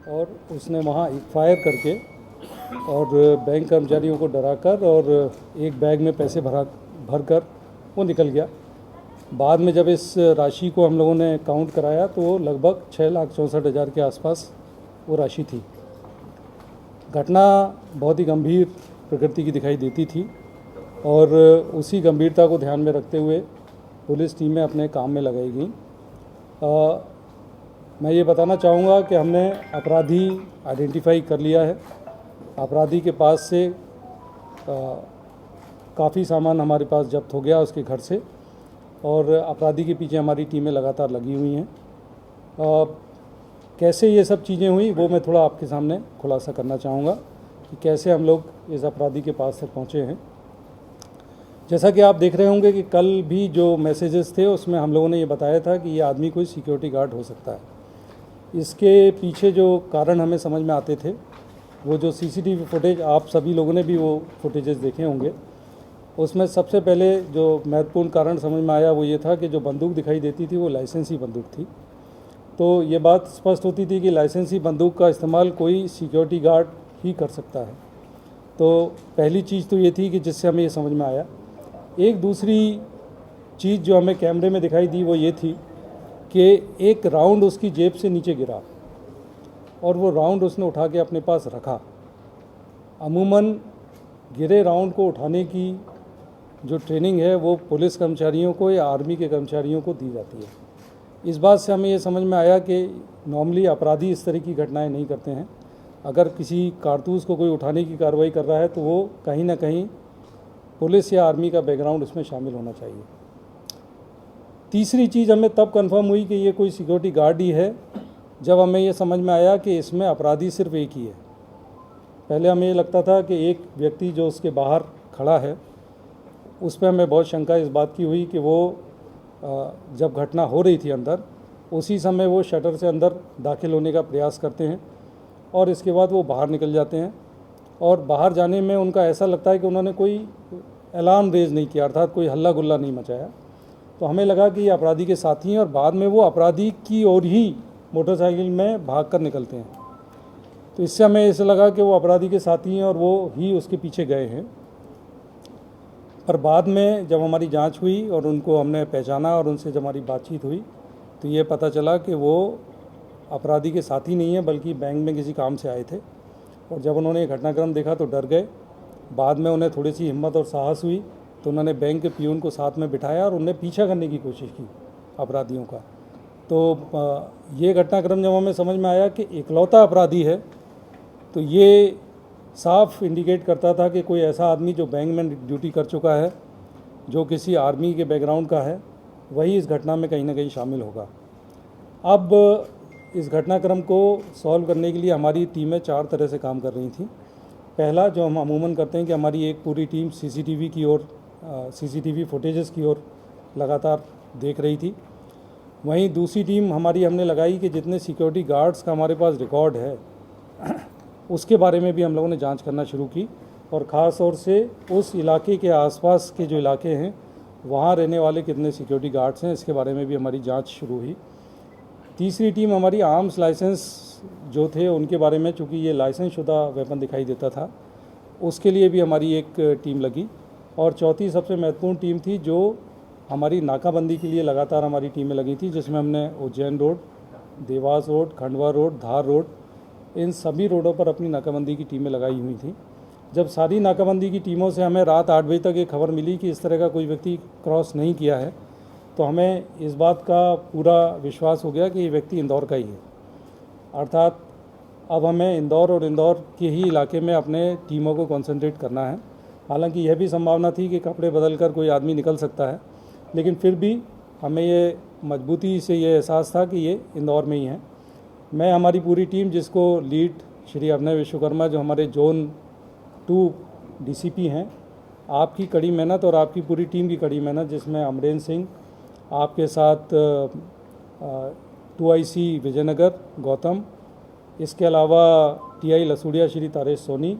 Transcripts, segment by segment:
और उसने वहाँ एक फायर करके और बैंक कर्मचारियों को डराकर और एक बैग में पैसे भर कर वो निकल गया। बाद में जब इस राशि को हम लोगों ने काउंट कराया तो लगभग 6,64,000 के आसपास वो राशि थी। घटना बहुत ही गंभीर प्रकृति की दिखाई देती थी और उसी गंभीरता को ध्यान में रखते हुए पुलिस टीमें अपने काम में लगाई गई। मैं ये बताना चाहूँगा कि हमने अपराधी आइडेंटिफाई कर लिया है। अपराधी के पास से काफ़ी सामान हमारे पास जब्त हो गया उसके घर से और अपराधी के पीछे हमारी टीमें लगातार लगी हुई हैं। कैसे ये सब चीज़ें हुई वो मैं थोड़ा आपके सामने खुलासा करना चाहूँगा कि कैसे हम लोग इस अपराधी के पास तक पहुँचे हैं। जैसा कि आप देख रहे होंगे कि कल भी जो मैसेजेस थे उसमें हम लोगों ने ये बताया था कि ये आदमी कोई सिक्योरिटी गार्ड हो सकता है। इसके पीछे जो कारण हमें समझ में आते थे, वो जो सीसीटीवी फुटेज आप सभी लोगों ने भी वो फुटेजेस देखे होंगे, उसमें सबसे पहले जो महत्वपूर्ण कारण समझ में आया वो ये था कि जो बंदूक दिखाई देती थी वो लाइसेंसी बंदूक थी। तो ये बात स्पष्ट होती थी कि लाइसेंसी बंदूक का इस्तेमाल कोई सिक्योरिटी गार्ड ही कर सकता है। तो पहली चीज़ तो ये थी कि जिससे हमें ये समझ में आया। एक दूसरी चीज़ जो हमें कैमरे में दिखाई दी वो ये थी कि एक राउंड उसकी जेब से नीचे गिरा और वो राउंड उसने उठा के अपने पास रखा। अमूमन गिरे राउंड को उठाने की जो ट्रेनिंग है वो पुलिस कर्मचारियों को या आर्मी के कर्मचारियों को दी जाती है। इस बात से हमें ये समझ में आया कि नॉर्मली अपराधी इस तरह की घटनाएं नहीं करते हैं। अगर किसी कारतूस को कोई उठाने की कार्रवाई कर रहा है तो वो कहीं ना कहीं पुलिस या आर्मी का बैकग्राउंड उसमें शामिल होना चाहिए। तीसरी चीज़ हमें तब कंफर्म हुई कि ये कोई सिक्योरिटी गार्ड ही है जब हमें ये समझ में आया कि इसमें अपराधी सिर्फ एक ही है। पहले हमें ये लगता था कि एक व्यक्ति जो उसके बाहर खड़ा है उस पर हमें बहुत शंका इस बात की हुई कि वो जब घटना हो रही थी अंदर उसी समय वो शटर से अंदर दाखिल होने का प्रयास करते हैं और इसके बाद वो बाहर निकल जाते हैं और बाहर जाने में उनका ऐसा लगता है कि उन्होंने कोई अलार्म रेज नहीं किया, अर्थात कोई हल्ला गुल्ला नहीं मचाया। तो हमें लगा कि ये अपराधी के साथी हैं और बाद में वो अपराधी की ओर ही मोटरसाइकिल में भाग कर निकलते हैं। तो इससे हमें ऐसा लगा कि वो अपराधी के साथी हैं और वो ही उसके पीछे गए हैं। पर बाद में जब हमारी जांच हुई और उनको हमने पहचाना और उनसे जब हमारी बातचीत हुई तो ये पता चला कि वो अपराधी के साथी नहीं है बल्कि बैंक में किसी काम से आए थे। और जब उन्होंने ये घटनाक्रम देखा तो डर गए। बाद में उन्हें थोड़ी सी हिम्मत और साहस हुई तो उन्होंने बैंक के पियून को साथ में बिठाया और उन्हें पीछा करने की कोशिश की अपराधियों का। तो ये घटनाक्रम जब हमें समझ में आया कि इकलौता अपराधी है तो ये साफ इंडिकेट करता था कि कोई ऐसा आदमी जो बैंक में ड्यूटी कर चुका है, जो किसी आर्मी के बैकग्राउंड का है, वही इस घटना में कहीं ना कहीं शामिल होगा। अब इस घटनाक्रम को सॉल्व करने के लिए हमारी टीमें 4 तरह से काम कर रही थी। पहला जो हम अमूमन करते हैं कि हमारी एक पूरी टीम सीसीटीवी की ओर सीसीटीवी फुटेजेस की ओर लगातार देख रही थी। वहीं दूसरी टीम हमारी हमने लगाई कि जितने सिक्योरिटी गार्ड्स का हमारे पास रिकॉर्ड है उसके बारे में भी हम लोगों ने जांच करना शुरू की और ख़ास तौर से उस इलाके के आसपास के जो इलाके हैं वहाँ रहने वाले कितने सिक्योरिटी गार्ड्स हैं इसके बारे में भी हमारी जांच शुरू हुई। तीसरी टीम हमारी आर्म्स लाइसेंस जो थे उनके बारे में, चूँकि ये लाइसेंस शुदा वेपन दिखाई देता था, उसके लिए भी हमारी एक टीम लगी। और चौथी सबसे महत्वपूर्ण टीम थी जो हमारी नाकाबंदी के लिए लगातार हमारी टीमें लगी थी, जिसमें हमने Ujjain road, Dewas road, Khandwa road, Dhar road, इन सभी रोडों पर अपनी नाकाबंदी की टीमें लगाई हुई थी। जब सारी नाकाबंदी की टीमों से हमें रात 8 बजे तक एक खबर मिली कि इस तरह का कोई व्यक्ति क्रॉस नहीं किया है तो हमें इस बात का पूरा विश्वास हो गया कि ये व्यक्ति इंदौर का ही है। अर्थात अब हमें इंदौर और इंदौर के ही इलाके में अपने टीमों को कंसंट्रेट करना है। हालांकि यह भी संभावना थी कि कपड़े बदल कर कोई आदमी निकल सकता है, लेकिन फिर भी हमें ये मजबूती से ये एहसास था कि ये इंदौर में ही है। मैं हमारी पूरी टीम, जिसको लीड श्री अभिनव विश्वकर्मा जो हमारे जोन 2 डीसीपी हैं, आपकी कड़ी मेहनत और आपकी पूरी टीम की कड़ी मेहनत, जिसमें अमरेंद्र सिंह, आपके साथ 2IC विजयनगर गौतम, इसके अलावा TI लसूड़िया श्री तारेश सोनी,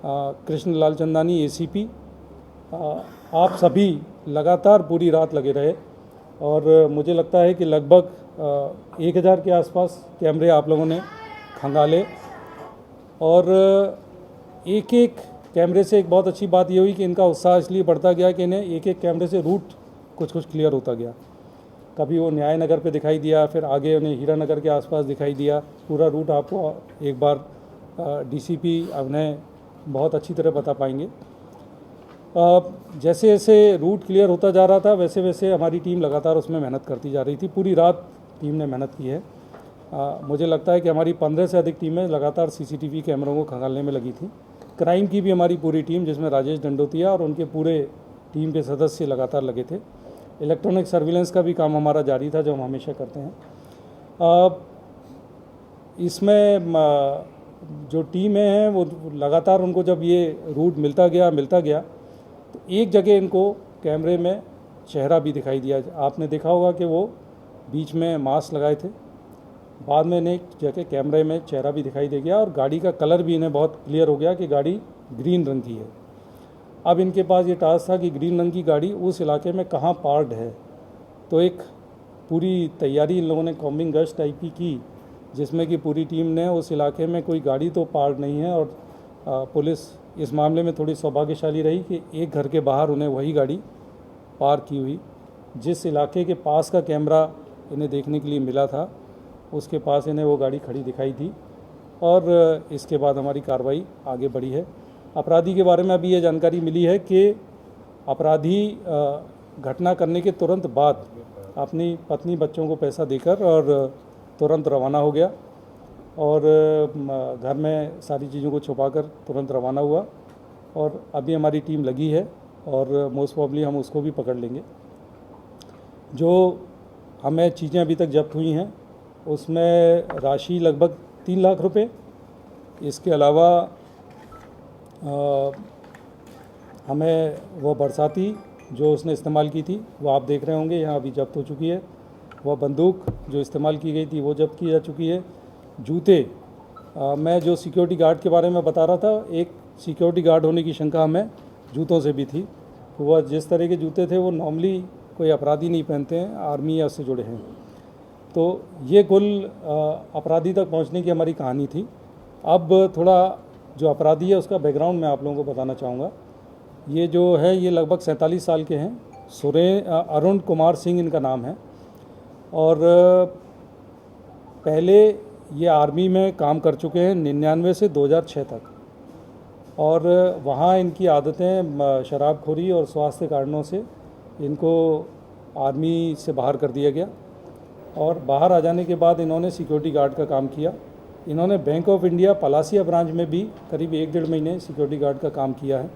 कृष्ण लाल चंदानी ACP, आप सभी लगातार पूरी रात लगे रहे और मुझे लगता है कि लगभग 1000 के आसपास कैमरे आप लोगों ने खंगाले। और एक एक कैमरे से एक बहुत अच्छी बात ये हुई कि इनका उत्साह इसलिए बढ़ता गया कि इन्हें एक एक कैमरे से रूट कुछ कुछ क्लियर होता गया। कभी वो न्याय नगर पे दिखाई दिया, फिर आगे उन्हें हीरा नगर के आसपास दिखाई दिया। पूरा रूट आपको एक बार डीसीपी अभिनय बहुत अच्छी तरह बता पाएंगे। जैसे जैसे रूट क्लियर होता जा रहा था वैसे वैसे हमारी टीम लगातार उसमें मेहनत करती जा रही थी। पूरी रात टीम ने मेहनत की है। मुझे लगता है कि हमारी 15 से अधिक टीमें लगातार सीसीटीवी कैमरों को खंगालने में लगी थी। क्राइम की भी हमारी पूरी टीम, जिसमें राजेश दंडोतिया और उनके पूरे टीम के सदस्य लगातार लगे थे। इलेक्ट्रॉनिक सर्विलेंस का भी काम हमारा जारी था, जो हम हमेशा करते हैं। इसमें जो टीमें हैं वो लगातार, उनको जब ये रूट मिलता गया तो एक जगह इनको कैमरे में चेहरा भी दिखाई दिया। आपने देखा होगा कि वो बीच में मास्क लगाए थे, बाद में इन्हें एक जगह कैमरे में चेहरा भी दिखाई दे गया और गाड़ी का कलर भी इन्हें बहुत क्लियर हो गया कि गाड़ी ग्रीन रंग की है। अब इनके पास ये टास्क था कि ग्रीन रंग की गाड़ी उस इलाके में कहाँ पार्क्ड है। तो एक पूरी तैयारी इन लोगों ने कॉम्बिंग गश्त टाइप की, जिसमें कि पूरी टीम ने उस इलाके में कोई गाड़ी तो पार्क नहीं है। और पुलिस इस मामले में थोड़ी सौभाग्यशाली रही कि एक घर के बाहर उन्हें वही गाड़ी पार्क की हुई, जिस इलाके के पास का कैमरा इन्हें देखने के लिए मिला था उसके पास इन्हें वो गाड़ी खड़ी दिखाई थी। और इसके बाद हमारी कार्रवाई आगे बढ़ी है। अपराधी के बारे में अभी ये जानकारी मिली है कि अपराधी घटना करने के तुरंत बाद अपनी पत्नी बच्चों को पैसा देकर और तुरंत रवाना हो गया और घर में सारी चीज़ों को छुपाकर तुरंत रवाना हुआ। और अभी हमारी टीम लगी है और मोस्ट प्रॉब्ली हम उसको भी पकड़ लेंगे। जो हमें चीज़ें अभी तक जब्त हुई हैं उसमें राशि लगभग 3 लाख रुपए। इसके अलावा हमें वो बरसाती जो उसने इस्तेमाल की थी वो आप देख रहे होंगे यहाँ अभी जब्त हो चुकी है। वह बंदूक जो इस्तेमाल की गई थी वो जब्त की जा चुकी है। जूते, मैं जो सिक्योरिटी गार्ड के बारे में बता रहा था, एक सिक्योरिटी गार्ड होने की शंका हमें जूतों से भी थी। तो वह जिस तरह के जूते थे वो नॉर्मली कोई अपराधी नहीं पहनते हैं, आर्मी या उससे जुड़े हैं। तो ये कुल अपराधी तक पहुंचने की हमारी कहानी थी। अब थोड़ा जो अपराधी है उसका बैकग्राउंड मैं आप लोगों को बताना चाहूँगा। ये जो है ये लगभग 47 साल के हैं। अरुण कुमार सिंह इनका नाम है। और पहले ये आर्मी में काम कर चुके हैं 99 से 2006 तक। और वहाँ इनकी आदतें शराबखोरी और स्वास्थ्य कारणों से इनको आर्मी से बाहर कर दिया गया। और बाहर आ जाने के बाद इन्होंने सिक्योरिटी गार्ड का काम किया। इन्होंने bank of India Palasia branch में भी करीब 1-1.5 महीने सिक्योरिटी गार्ड का काम किया है।